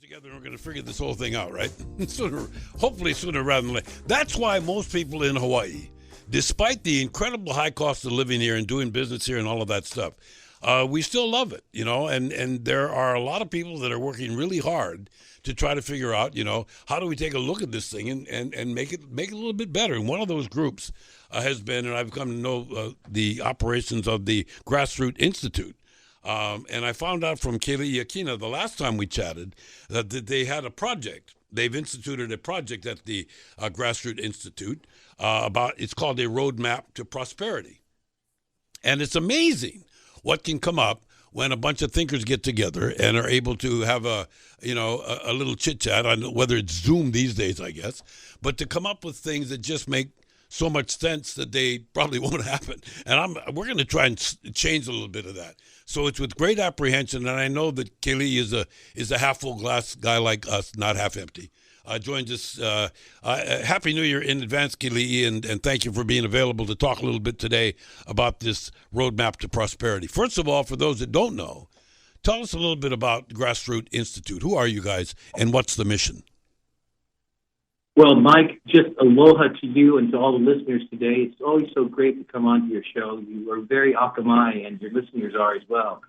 together and we're going to figure this whole thing out, right? Hopefully sooner rather than later. That's why most people in Hawaii, despite the incredible high cost of living here and doing business here and all of that stuff, we still love it, and there are a lot of people that are working really hard to try to figure out, how do we take a look at this thing and make it a little bit better. And one of those groups has been, and I've come to know the operations of the Grassroots Institute. And I found out from Keli'i Akina the last time we chatted that they had a project. They've instituted a project at the Grassroots Institute it's called a roadmap to prosperity. And it's amazing what can come up when a bunch of thinkers get together and are able to have a little chit chat on whether it's Zoom these days, I guess, but to come up with things that just make so much sense that they probably won't happen. And we're going to try and change a little bit of that. So it's with great apprehension, and I know that Keli'i is a half full glass guy like us, not half empty. Joins us. Happy New Year in advance, Keli'i, and thank you for being available to talk a little bit today about this roadmap to prosperity. First of all, for those that don't know, tell us a little bit about Grassroots Institute. Who are you guys, and what's the mission? Well, Mike, just aloha to you and to all the listeners today. It's always so great to come onto your show. You are very akamai, and your listeners are as well.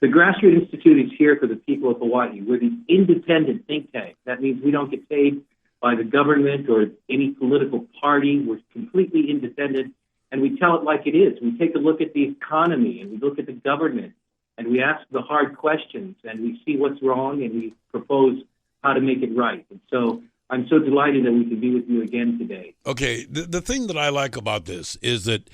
The Grassroots Institute is here for the people of Hawaii. We're the independent think tank. That means we don't get paid by the government or any political party. We're completely independent, and we tell it like it is. We take a look at the economy, and we look at the government, and we ask the hard questions, and we see what's wrong, and we propose how to make it right. And so I'm so delighted that we can be with you again today. Okay, the thing that I like about this is that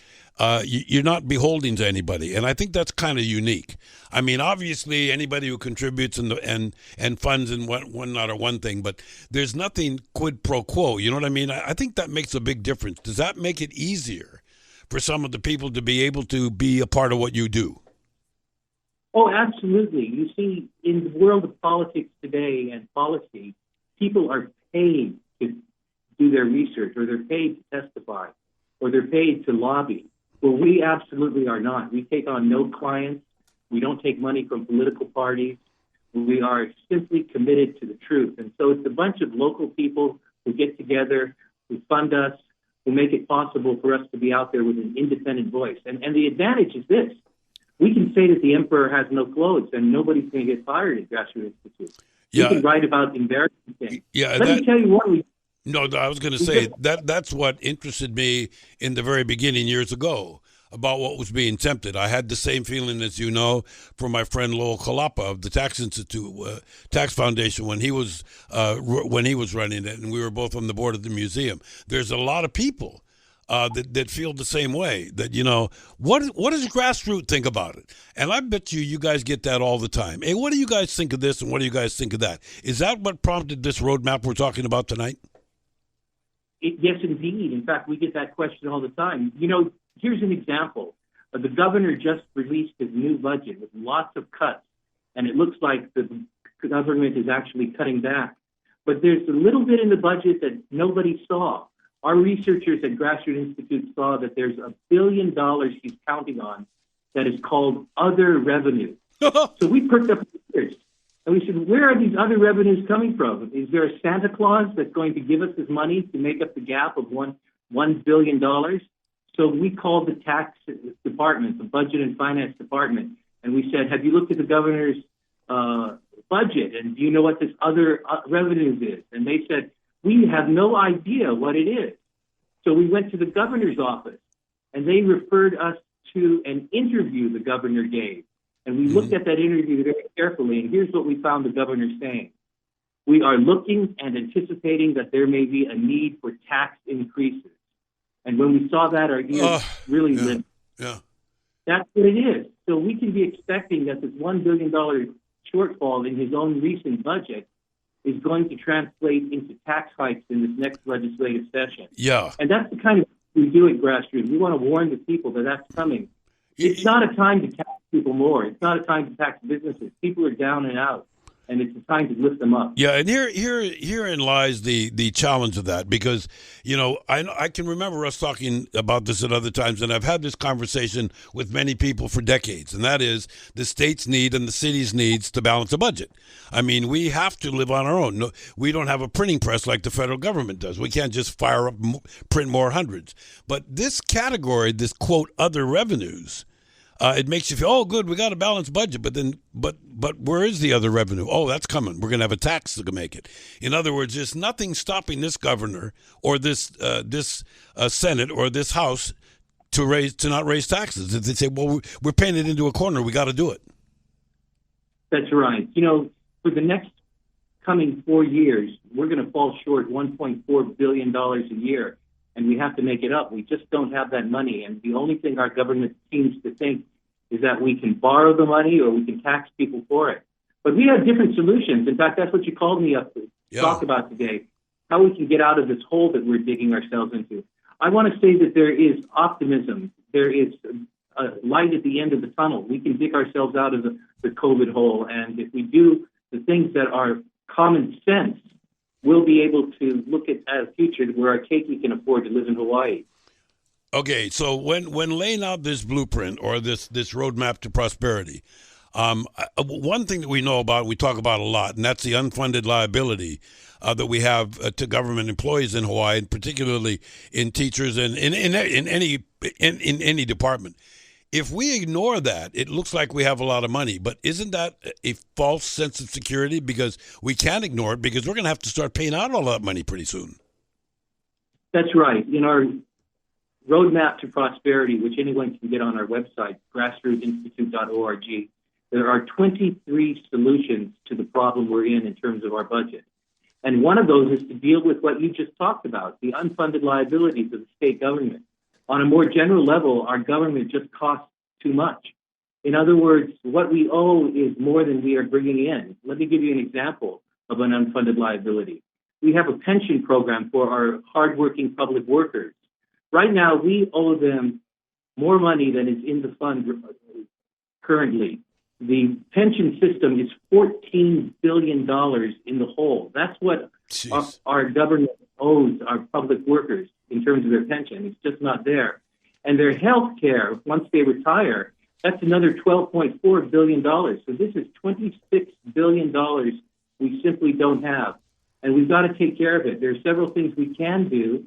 you're not beholden to anybody, and I think that's kind of unique. I mean, obviously, anybody who contributes and funds and whatnot are one thing, but there's nothing quid pro quo. You know what I mean? I think that makes a big difference. Does that make it easier for some of the people to be able to be a part of what you do? Oh, absolutely. You see, in the world of politics today and policy, people are paid to do their research, or they're paid to testify, or they're paid to lobby. Well, we absolutely are not. We take on no clients. We don't take money from political parties. We are simply committed to the truth. And so it's a bunch of local people who get together, who fund us, who make it possible for us to be out there with an independent voice. And the advantage is this. We can say that the emperor has no clothes and nobody's going to get fired at Grassroots Institute. Yeah. We can write about embarrassing things. Yeah, Let me tell you what we... No, I was going to say that's what interested me in the very beginning years ago about what was being attempted. I had the same feeling, as you know, from my friend Lowell Kalapa of the Tax Institute, Tax Foundation, when he was running it, and we were both on the board of the museum. There's a lot of people that feel the same way. That what does Grassroots think about it? And I bet you guys get that all the time. Hey, what do you guys think of this, and what do you guys think of that? Is that what prompted this roadmap we're talking about tonight? Yes, indeed. In fact, we get that question all the time. Here's an example. The governor just released his new budget with lots of cuts, and it looks like the government is actually cutting back. But there's a little bit in the budget that nobody saw. Our researchers at Grassroots Institute saw that there's $1 billion he's counting on that is called other revenue. So we perked up the ears. And we said, where are these other revenues coming from? Is there a Santa Claus that's going to give us this money to make up the gap of $1 billion? So we called the tax department, the budget and finance department, and we said, have you looked at the governor's budget? And do you know what this other revenues is? And they said, we have no idea what it is. So we went to the governor's office, and they referred us to an interview the governor gave. And we looked at that interview very carefully, and here's what we found the governor saying. We are looking and anticipating that there may be a need for tax increases. And when we saw that, our ears really lit. Yeah. That's what it is. So we can be expecting that this $1 billion shortfall in his own recent budget is going to translate into tax hikes in this next legislative session. Yeah. And that's the kind of thing we do at Grassroots. We want to warn the people that that's coming. It's not a time to tax people more. It's not a time to tax businesses. People are down and out. and it's a time to lift them up. Yeah, and herein lies the challenge of that, because I can remember us talking about this at other times, and I've had this conversation with many people for decades, and that is the state's need and the city's needs to balance a budget. I mean, we have to live on our own. No, we don't have a printing press like the federal government does. We can't just fire up, print more hundreds. But this category, this quote other revenues. It makes you feel, oh, good, we got a balanced budget, but where is the other revenue? Oh, that's coming. We're going to have a tax to make it. In other words, there's nothing stopping this governor or this Senate or this House to not raise taxes. If they say, well, we're paying it into a corner, we got to do it. That's right. For the next coming 4 years, we're going to fall short $1.4 billion a year. And we have to make it up. We just don't have that money. And the only thing our government seems to think is that we can borrow the money or we can tax people for it. But we have different solutions. In fact, that's what you called me up to talk about today, how we can get out of this hole that we're digging ourselves into. I want to say that there is optimism. There is a light at the end of the tunnel. We can dig ourselves out of the COVID hole. And if we do the things that are common sense, we'll be able to look at a future where our Keli'i can afford to live in Hawaii. Okay, so when laying out this blueprint or this roadmap to prosperity, one thing that we know about, we talk about a lot, and that's the unfunded liability that we have to government employees in Hawaii, and particularly in teachers and in any department. If we ignore that, it looks like we have a lot of money, but isn't that a false sense of security? Because we can't ignore it, because we're going to have to start paying out all that money pretty soon. That's right. In our roadmap to prosperity, which anyone can get on our website, grassrootsinstitute.org, there are 23 solutions to the problem we're in terms of our budget. And one of those is to deal with what you just talked about, the unfunded liabilities of the state government. On a more general level, our government just costs too much. In other words, what we owe is more than we are bringing in. Let me give you an example of an unfunded liability. We have a pension program for our hardworking public workers. Right now, we owe them more money than is in the fund currently. The pension system is $14 billion in the hole. That's what our government owes our public workers in terms of their pension. It's just not there. And their health care, once they retire, that's another $12.4 billion. So this is $26 billion we simply don't have. And we've got to take care of it. There are several things we can do.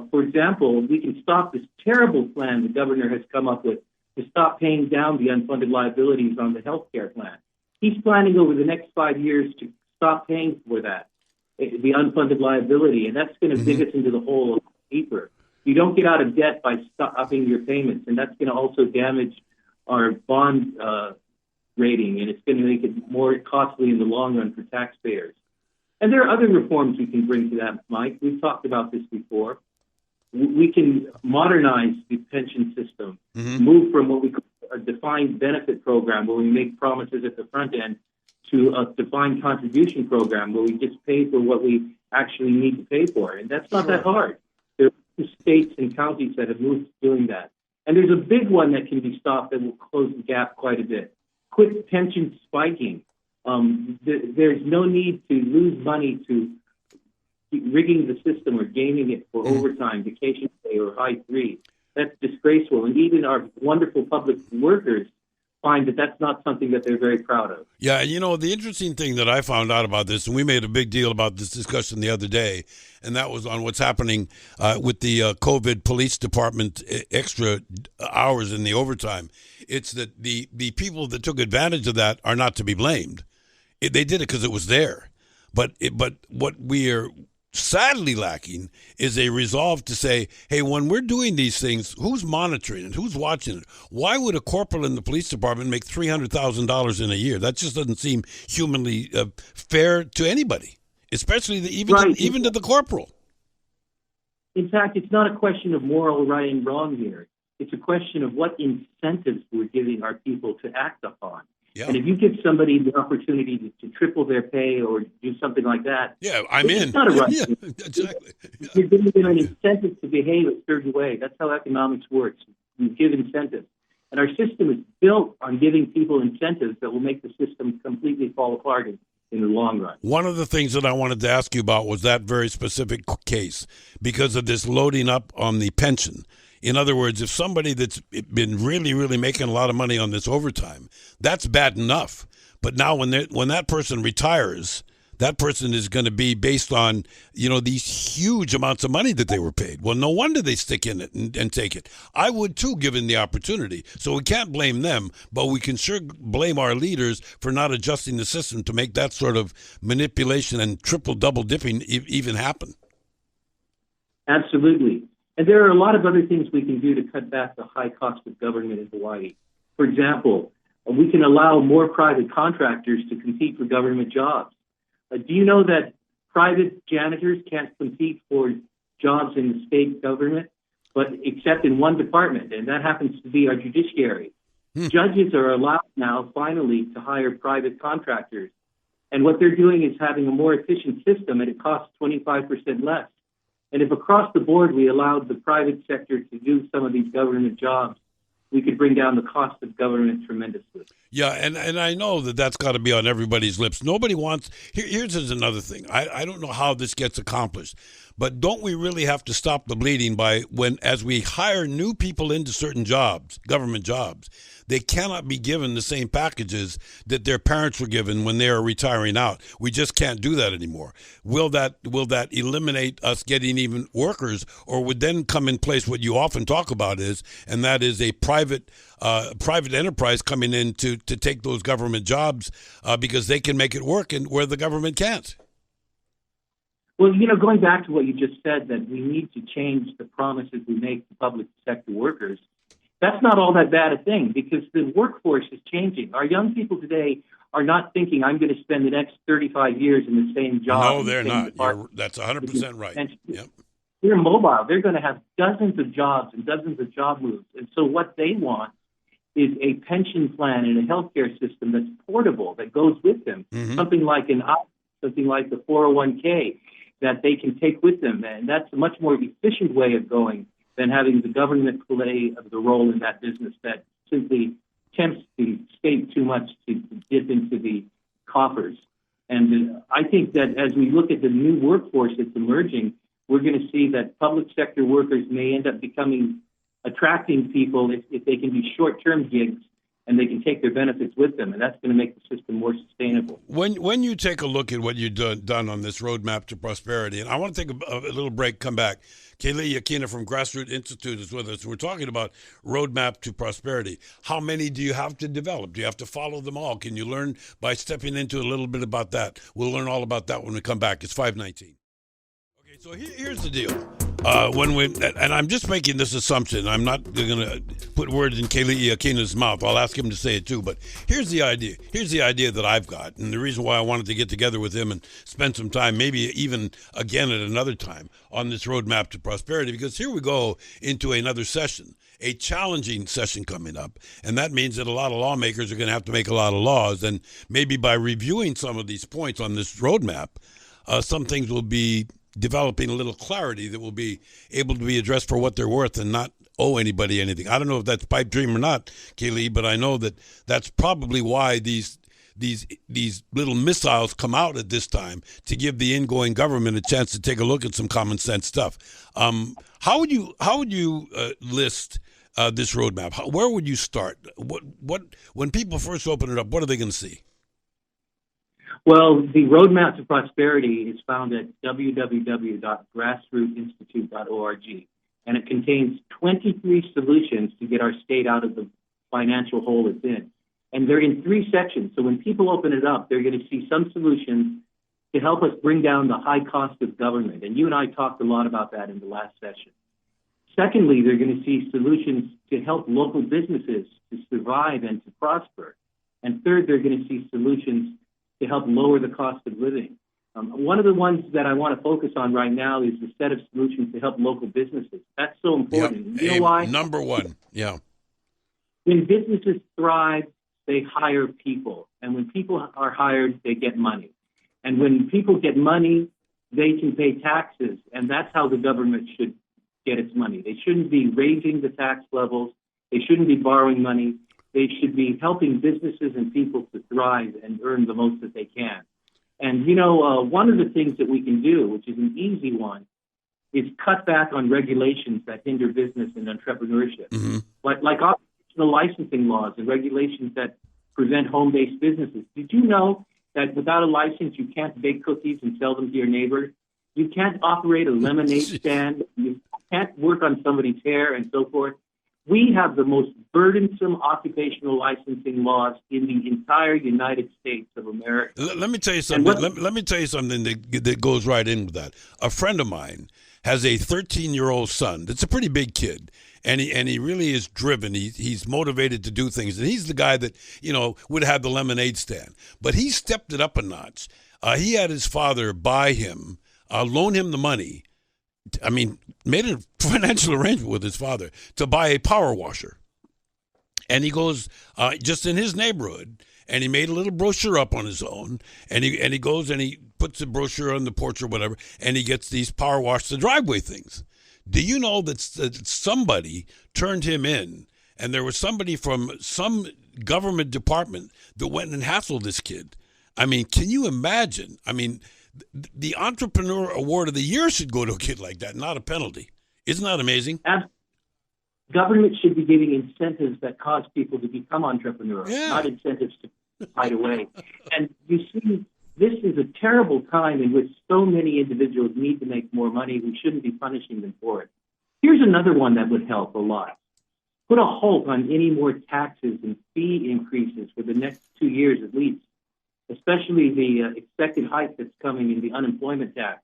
For example, we can stop this terrible plan the governor has come up with to stop paying down the unfunded liabilities on the health care plan. He's planning over the next 5 years to stop paying for that, the unfunded liability, and that's going to dig us into the hole a lot deeper. You don't get out of debt by stopping your payments, and that's going to also damage our bond rating, and it's going to make it more costly in the long run for taxpayers. And there are other reforms we can bring to that, Mike. We've talked about this before. We can modernize the pension system, move from what we call a defined benefit program, where we make promises at the front end, to a defined contribution program, where we just pay for what we actually need to pay for. And that's not that hard. There are states and counties that have moved to doing that. And there's a big one that can be stopped that will close the gap quite a bit. Quit pension spiking. There's no need to lose money to rigging the system or gaming it for overtime, vacation pay, or high three. That's disgraceful. And even our wonderful public workers find that that's not something that they're very proud of. Yeah, and the interesting thing that I found out about this, and we made a big deal about this discussion the other day, and that was on what's happening with the COVID police department extra hours in the overtime. It's that the people that took advantage of that are not to be blamed. They did it because it was there. But what we are sadly lacking is a resolve to say, hey, when we're doing these things, who's monitoring it? Who's watching it? Why would a corporal in the police department make $300,000 in a year? That just doesn't seem humanly fair to anybody, especially even to the corporal. In fact, it's not a question of moral right and wrong here. It's a question of what incentives we're giving our people to act upon. Yeah. And if you give somebody the opportunity to triple their pay or do something like that, I'm in. It's not a right. Yeah, exactly. Yeah. You're giving them an incentive to behave a certain way. That's how economics works. You give incentives. And our system is built on giving people incentives that will make the system completely fall apart in in the long run. One of the things that I wanted to ask you about was that very specific case because of this loading up on the pension. In other words, if somebody that's been really, really making a lot of money on this overtime, that's bad enough. But now when that person retires, that person is going to be based on, these huge amounts of money that they were paid. Well, no wonder they stick in it and take it. I would too, given the opportunity. So we can't blame them, but we can sure blame our leaders for not adjusting the system to make that sort of manipulation and triple, double dipping even happen. Absolutely. And there are a lot of other things we can do to cut back the high cost of government in Hawaii. For example, we can allow more private contractors to compete for government jobs. Do you know that private janitors can't compete for jobs in the state government, but except in one department, and that happens to be our judiciary? Judges are allowed now, finally, to hire private contractors. And what they're doing is having a more efficient system, and it costs 25% less. And if across the board we allowed the private sector to do some of these government jobs, we could bring down the cost of government tremendously. Yeah, and I know that's got to be on everybody's lips. Nobody wants. Here's another thing. I don't know how this gets accomplished, but don't we really have to stop the bleeding as we hire new people into certain jobs, government jobs, they cannot be given the same packages that their parents were given when they are retiring out. We just can't do that anymore. Will that eliminate us getting even workers, or would then come in place what you often talk about and that is a private enterprise coming in to take those government jobs because they can make it work and where the government can't? Well, going back to what you just said, that we need to change the promises we make to public sector workers, that's not all that bad a thing because the workforce is changing. Our young people today are not thinking, I'm going to spend the next 35 years in the same job. No, they're not. That's 100% right. Yep. They're mobile. They're going to have dozens of jobs and dozens of job moves. And so what they want is a pension plan and a healthcare system that's portable, that goes with them, something like something like the 401k that they can take with them. And that's a much more efficient way of going than having the government play the role in that business that simply tempts the state too much to dip into the coffers. And I think that as we look at the new workforce that's emerging, we're going to see that public sector workers may end up attracting people if they can do short-term gigs and they can take their benefits with them, and that's going to make the system more sustainable. When you take a look at what you've done on this roadmap to prosperity, and I want to take a little break, come back. Keli'i Akina from Grassroots Institute is with us. We're talking about roadmap to prosperity. How many do you have to develop? Do you have to follow them all? Can you learn by stepping into a little bit about that? We'll learn all about that when we come back. It's 5:19. Okay, so here's the deal. And I'm just making this assumption. I'm not going to put words in Keli'i Akina's mouth. I'll ask him to say it too. But here's the idea. Here's the idea that I've got, and the reason why I wanted to get together with him and spend some time, maybe even again at another time, on this roadmap to prosperity. Because here we go into another session, a challenging session coming up, and that means that a lot of lawmakers are going to have to make a lot of laws. And maybe by reviewing some of these points on this roadmap, some things will be developing a little clarity that will be able to be addressed for what they're worth and not owe anybody anything. I don't know if that's pipe dream or not, Keli'i, but I know that that's probably why these little missiles come out at this time to give the ingoing government a chance to take a look at some common sense stuff. How would you list this roadmap? Where would you start? What when people first open it up, what are they going to see? Well, the roadmap to prosperity is found at www.grassrootsinstitute.org, and it contains 23 solutions to get our state out of the financial hole it's in. And they're in 3 sections. So when people open it up, they're going to see some solutions to help us bring down the high cost of government. And you and I talked a lot about that in the last session. Secondly, they're going to see solutions to help local businesses to survive and to prosper. And third, they're going to see solutions to help lower the cost of living. One of the ones that I want to focus on right now is the set of solutions to help local businesses. That's so important. Yep. You know why? Number one, yeah. When businesses thrive, they hire people. And when people are hired, they get money. And when people get money, they can pay taxes. And that's how the government should get its money. They shouldn't be raising the tax levels. They shouldn't be borrowing money. They should be helping businesses and people to thrive and earn the most that they can. And, one of the things that we can do, which is an easy one, is cut back on regulations that hinder business and entrepreneurship, like occupational licensing laws and regulations that prevent home-based businesses. Did you know that without a license, you can't bake cookies and sell them to your neighbor? You can't operate a lemonade stand. You can't work on somebody's hair and so forth. We have the most burdensome occupational licensing laws in the entire United States of America. Let me tell you something. Let me tell you something that goes right in with that. A friend of mine has a 13-year-old son that's a pretty big kid, and he really is driven. He's motivated to do things, and he's the guy that would have the lemonade stand. But he stepped it up a notch. He had his father buy him, loan him the money. I mean, made a financial arrangement with his father to buy a power washer. And he goes just in his neighborhood, and he made a little brochure up on his own, and he goes and he puts the brochure on the porch or whatever, and he gets these power wash the driveway things. Do you know that somebody turned him in, and there was somebody from some government department that went and hassled this kid? I mean, can you imagine? I mean, the Entrepreneur Award of the Year should go to a kid like that, not a penalty. Isn't that amazing? Government should be giving incentives that cause people to become entrepreneurs, not incentives to hide away. And you see, this is a terrible time in which so many individuals need to make more money. We shouldn't be punishing them for it. Here's another one that would help a lot. Put a halt on any more taxes and fee increases for the next 2 years at least, especially the expected hike that's coming in the unemployment tax.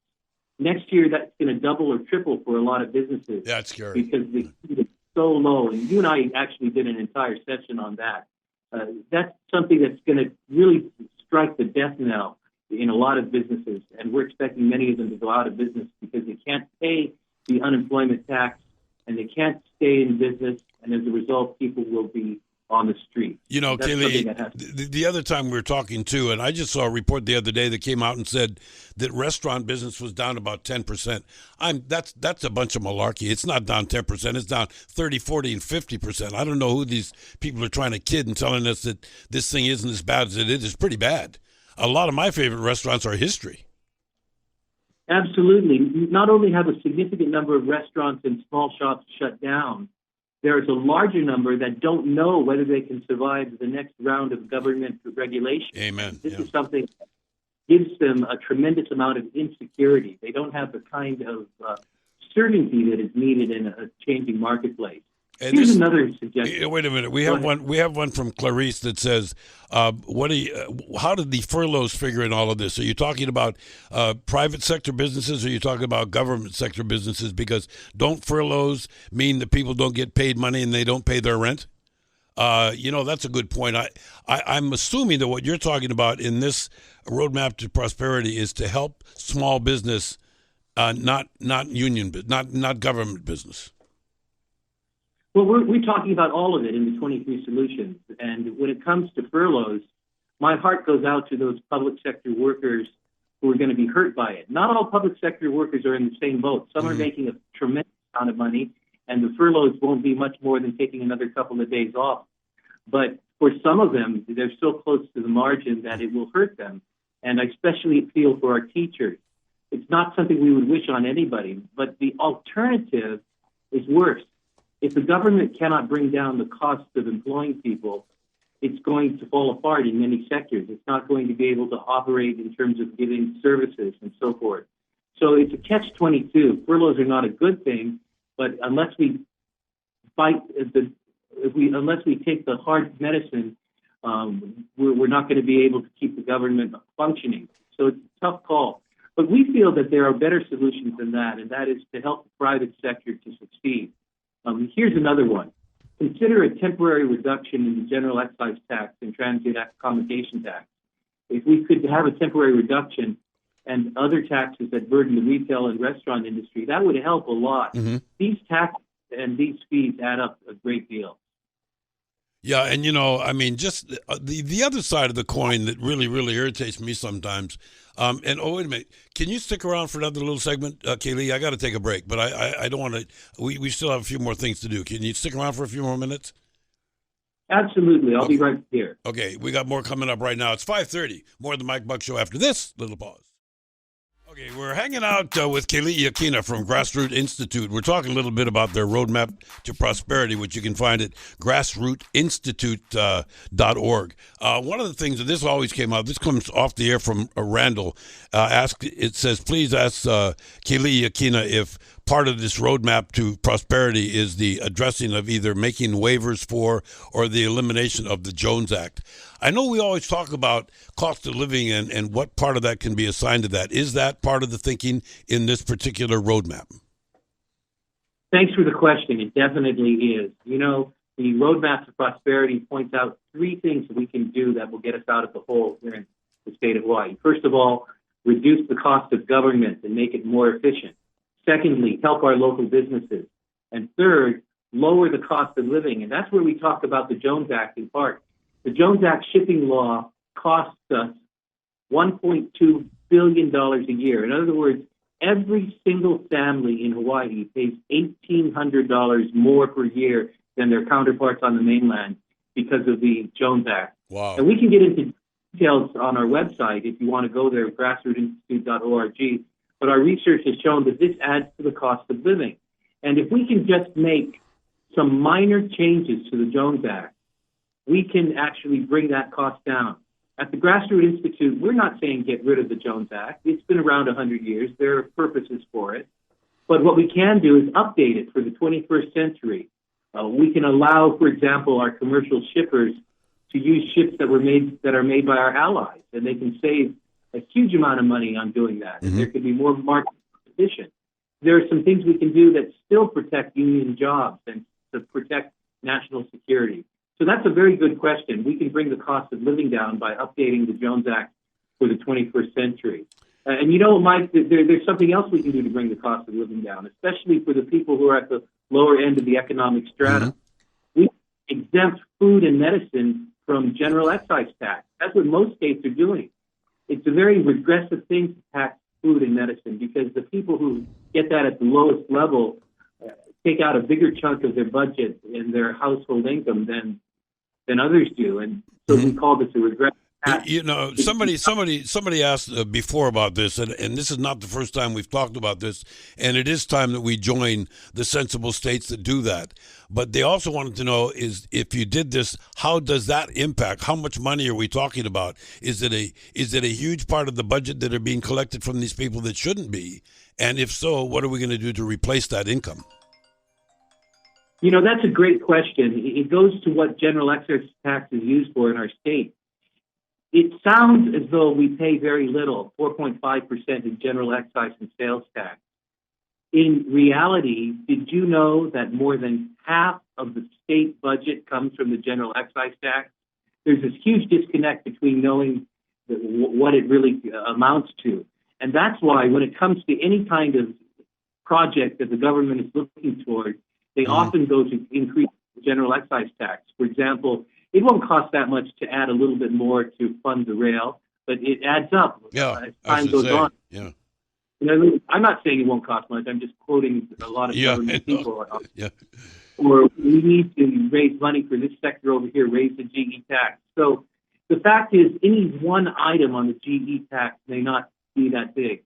Next year, that's going to double or triple for a lot of businesses. That's scary. Because it's so low. And you and I actually did an entire session on that. That's something that's going to really strike the death knell in a lot of businesses. And we're expecting many of them to go out of business because they can't pay the unemployment tax and they can't stay in business. And as a result, people will be on the street. Keli'i, the other time we were talking too, and I just saw a report the other day that came out and said that restaurant business was down about 10%. That's a bunch of malarkey. It's not down 10%. It's down 30, 40, and 50%. I don't know who these people are trying to kid and telling us that this thing isn't as bad as it is. It's pretty bad. A lot of my favorite restaurants are history. Absolutely. Not only have a significant number of restaurants and small shops shut down, there's a larger number that don't know whether they can survive the next round of government regulation. Amen. This is something that gives them a tremendous amount of insecurity. They don't have the kind of certainty that is needed in a changing marketplace. And here's another suggestion. Wait a minute. We have one from Clarice that says, how did the furloughs figure in all of this? Are you talking about private sector businesses, or are you talking about government sector businesses? Because don't furloughs mean that people don't get paid money and they don't pay their rent? That's a good point. I'm assuming that what you're talking about in this roadmap to prosperity is to help small business, not union, not government business. Well, we're talking about all of it in the 23 solutions. And when it comes to furloughs, my heart goes out to those public sector workers who are going to be hurt by it. Not all public sector workers are in the same boat. Some are making a tremendous amount of money, and the furloughs won't be much more than taking another couple of days off. But for some of them, they're so close to the margin that it will hurt them. And I especially feel for our teachers. It's not something we would wish on anybody, but the alternative is worse. If the government cannot bring down the cost of employing people, it's going to fall apart in many sectors. It's not going to be able to operate in terms of giving services and so forth. So it's a catch-22. Furloughs are not a good thing, but unless we unless we take the hard medicine, we're not going to be able to keep the government functioning. So it's a tough call. But we feel that there are better solutions than that, and that is to help the private sector to succeed. Here's another one. Consider a temporary reduction in the general excise tax and transient accommodation tax. If we could have a temporary reduction and other taxes that burden the retail and restaurant industry, that would help a lot. Mm-hmm. These taxes and these fees add up a great deal. Yeah, and just the other side of the coin that really, really irritates me sometimes. Wait a minute, can you stick around for another little segment, Keli'i? I got to take a break, but I don't want to. We still have a few more things to do. Can you stick around for a few more minutes? Absolutely. I'll Okay. be right here. Okay, we got more coming up right now. It's 5:30. More of the Mike Buck Show after this little pause. Okay, we're hanging out with Keli'i Akina from Grassroot Institute. We're talking a little bit about their roadmap to prosperity, which you can find at grassrootinstitute.org. One of the things that this always came out, this comes off the air from Randall. It says, please ask Keli'i Akina if part of this roadmap to prosperity is the addressing of either making waivers for or the elimination of the Jones Act. I know we always talk about cost of living and what part of that can be assigned to that. Is that part of the thinking in this particular roadmap? Thanks for the question. It definitely is. You know, the roadmap to prosperity points out three things that we can do that will get us out of the hole here in the state of Hawaii. First of all, reduce the cost of government and make it more efficient. Secondly, help our local businesses. And third, lower the cost of living. And that's where we talk about the Jones Act in part. The Jones Act shipping law costs us $1.2 billion a year. In other words, every single family in Hawaii pays $1,800 more per year than their counterparts on the mainland because of the Jones Act. Wow. And we can get into details on our website if you want to go there, grassrootinstitute.org. But our research has shown that this adds to the cost of living. And if we can just make some minor changes to the Jones Act, we can actually bring that cost down. At the Grassroots Institute, we're not saying get rid of the Jones Act. It's been around 100 years. There are purposes for it. But what we can do is update it for the 21st century. We can allow, for example, our commercial shippers to use ships that are made by our allies, and they can save a huge amount of money on doing that. And there could be more market competition. There are some things we can do that still protect union jobs and to protect national security. So that's a very good question. We can bring the cost of living down by updating the Jones Act for the 21st century. And you know, Mike, there's something else we can do to bring the cost of living down, especially for the people who are at the lower end of the economic strata. We exempt food and medicine from general excise tax. That's what most states are doing. It's a very regressive thing to tax food and medicine because the people who get that at the lowest level take out a bigger chunk of their budget and their household income than others do. And so we call this a regressive tax. You know, somebody asked before about this, and this is not the first time we've talked about this, and it is time that we join the sensible states that do that. But they also wanted to know is if you did this, how does that impact? How much money are we talking about? Is it a huge part of the budget that are being collected from these people that shouldn't be? And if so, what are we going to do to replace that income? You know, that's a great question. It goes to what general excise tax is used for in our state. It sounds as though we pay very little, 4.5% in general excise and sales tax. In reality, did you know that more than half of the state budget comes from the general excise tax? There's this huge disconnect between knowing what it really amounts to. And that's why when it comes to any kind of project that the government is looking toward, they often go to increase the general excise tax. For example, it won't cost that much to add a little bit more to fund the rail, but it adds up as time goes on. Yeah. You know, I'm not saying it won't cost much. I'm just quoting a lot of government people. Or we need to raise money for this sector over here, raise the GE tax. So the fact is, any one item on the GE tax may not be that big,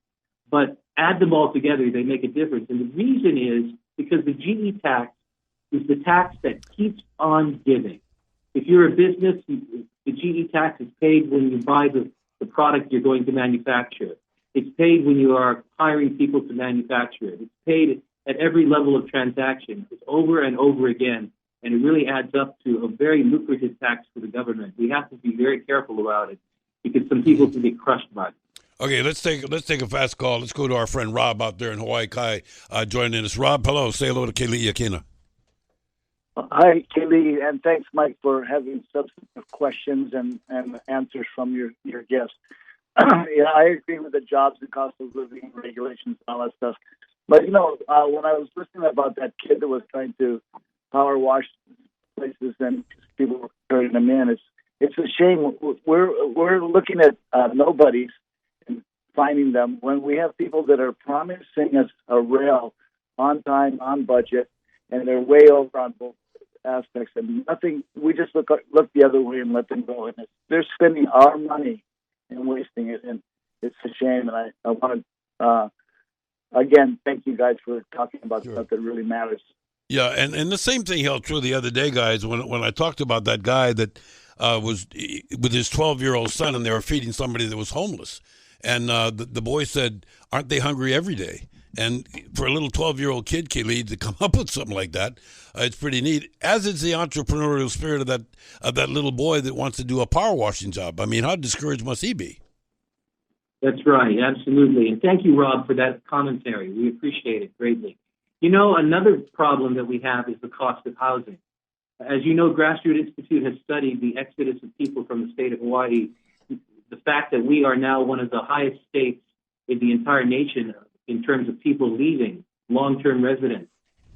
but add them all together, they make a difference. And the reason is because the GE tax is the tax that keeps on giving. If you're a business, the GE tax is paid when you buy the product you're going to manufacture. It's paid when you are hiring people to manufacture it. It's paid at every level of transaction. It's over and over again, and it really adds up to a very lucrative tax for the government. We have to be very careful about it because some people can get crushed by it. Okay, let's take a fast call. Let's go to our friend Rob out there in Hawaii Kai joining us. Rob, hello. Say hello to Keli'i Akina. Hi, Keli'i, and thanks, Mike, for having substantive questions and answers from your guests. Yeah, I agree with the jobs and cost of living regulations and all that stuff. But, you know, when I was listening about that kid that was trying to power wash places and people were turning them in, it's a shame. We're looking at nobodies and finding them when we have people that are promising us a rail on time, on budget, and they're way over on both aspects, and nothing. We just look the other way and let them go. And they're spending our money and wasting it, and it's a shame. And I want to again thank you guys for talking about stuff that really matters. Yeah, and the same thing held true the other day, guys, when I talked about that guy that was with his 12-year-old son, and they were feeding somebody that was homeless. And the boy said, aren't they hungry every day? And for a little 12-year-old kid, Keli'i, to come up with something like that, it's pretty neat, as is the entrepreneurial spirit of that little boy that wants to do a power washing job. I mean, how discouraged must he be? That's right, absolutely. And thank you, Rob, for that commentary. We appreciate it greatly. You know, another problem that we have is the cost of housing. As you know, Grassroots Institute has studied the exodus of people from the state of Hawaii. The fact that we are now one of the highest states in the entire nation in terms of people leaving, long-term residents.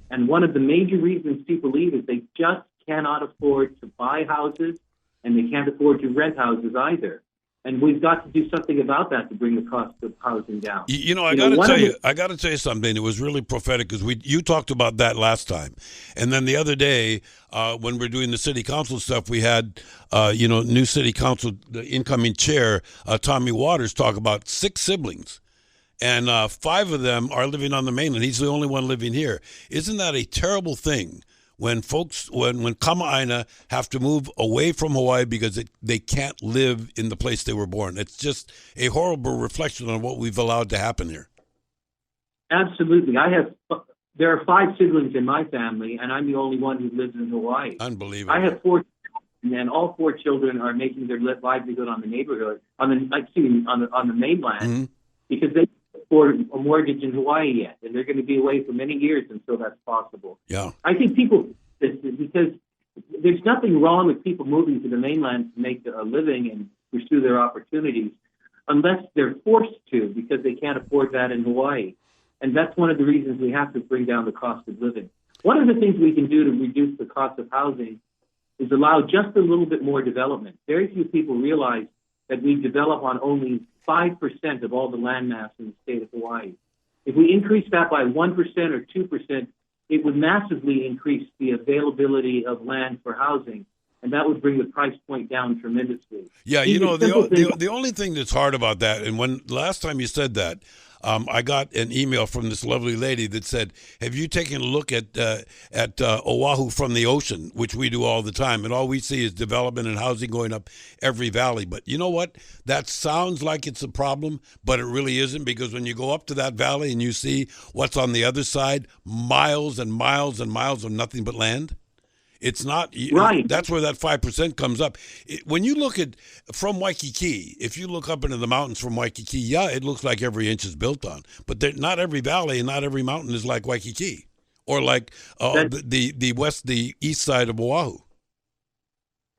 And one of the major reasons people leave is they just cannot afford to buy houses, and they can't afford to rent houses either. And we've got to do something about that to bring the cost of housing down. You know, I got to tell you something. It was really prophetic because you talked about that last time, and then the other day when we're doing the city council stuff, we had new city council, the incoming chair Tommy Waters, talk about 6 siblings, and 5 of them are living on the mainland. He's the only one living here. Isn't that a terrible thing? When folks, when Kama'aina have to move away from Hawaii because they can't live in the place they were born. It's just a horrible reflection on what we've allowed to happen here. Absolutely. There are 5 siblings in my family, and I'm the only one who lives in Hawaii. Unbelievable. I have 4 children, and all 4 children are making their livelihood on the mainland, because they afford a mortgage in Hawaii yet, and they're going to be away for many years until that's possible. Yeah, I think people, because there's nothing wrong with people moving to the mainland to make a living and pursue their opportunities, unless they're forced to because they can't afford that in Hawaii. And that's one of the reasons we have to bring down the cost of living. One of the things we can do to reduce the cost of housing is allow just a little bit more development. Very few people realize that we develop on only 5% of all the land mass in the state of Hawaii. If we increase that by 1% or 2%, it would massively increase the availability of land for housing, and that would bring the price point down tremendously. Yeah, the only thing that's hard about that, and when last time you said that, I got an email from this lovely lady that said, have you taken a look at Oahu from the ocean, which we do all the time, and all we see is development and housing going up every valley. But you know what? That sounds like it's a problem, but it really isn't, because when you go up to that valley and you see what's on the other side, miles and miles and miles of nothing but land. It's not right. That's where that 5% comes up. When you look at from Waikiki, if you look up into the mountains from Waikiki, yeah, it looks like every inch is built on. But not every valley and not every mountain is like Waikiki or like the east side of Oahu.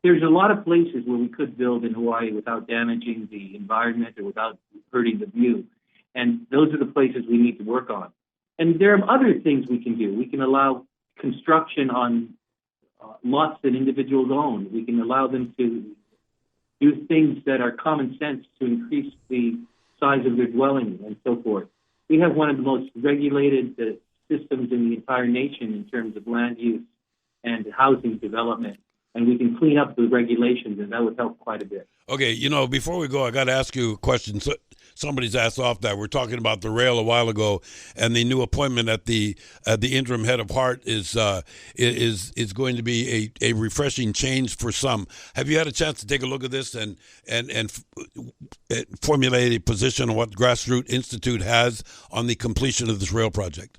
There's a lot of places where we could build in Hawaii without damaging the environment or without hurting the view, and those are the places we need to work on. And there are other things we can do. We can allow construction on lots that individuals own. We can allow them to do things that are common sense to increase the size of their dwelling and so forth. We have one of the most regulated systems in the entire nation in terms of land use and housing development, and we can clean up the regulations, and that would help quite a bit. Okay, before we go, I got to ask you a question. So, somebody's asked off that. We're talking about the rail a while ago, and the new appointment at the interim head of HART is going to be a refreshing change for some. Have you had a chance to take a look at this and formulate a position on what Grassroots Institute has on the completion of this rail project?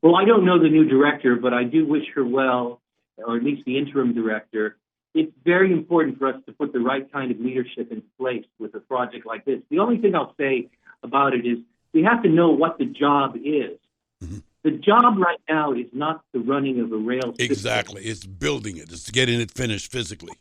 Well, I don't know the new director, but I do wish her well, or at least the interim director. It's very important for us to put the right kind of leadership in place with a project like this. The only thing I'll say about it is we have to know what the job is. Mm-hmm. The job right now is not the running of a rail system. Exactly. It's building it. It's getting it finished physically.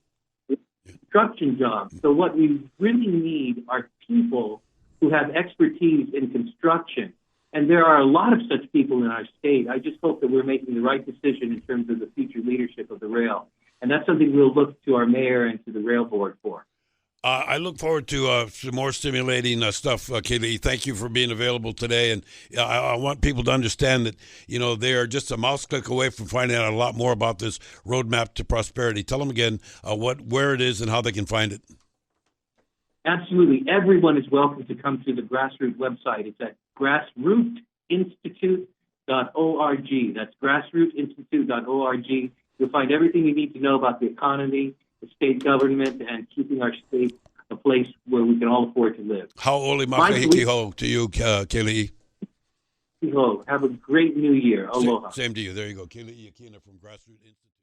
It's a construction job. So what we really need are people who have expertise in construction. And there are a lot of such people in our state. I just hope that we're making the right decision in terms of the future leadership of the rail. And that's something we'll look to our mayor and to the rail board for. I look forward to some more stimulating stuff, Keli'i. Thank you for being available today. And I want people to understand that, they are just a mouse click away from finding out a lot more about this roadmap to prosperity. Tell them again where it is and how they can find it. Absolutely. Everyone is welcome to come to the Grassroots website. It's at grassrootinstitute.org. That's grassrootinstitute.org. You'll find everything you need to know about the economy, the state government, and keeping our state a place where we can all afford to live. Hau'oli makahikiho to you, Keli'i. Have a great new year. Aloha. Same to you. There you go. Keli'i Akina from Grassroots Institute.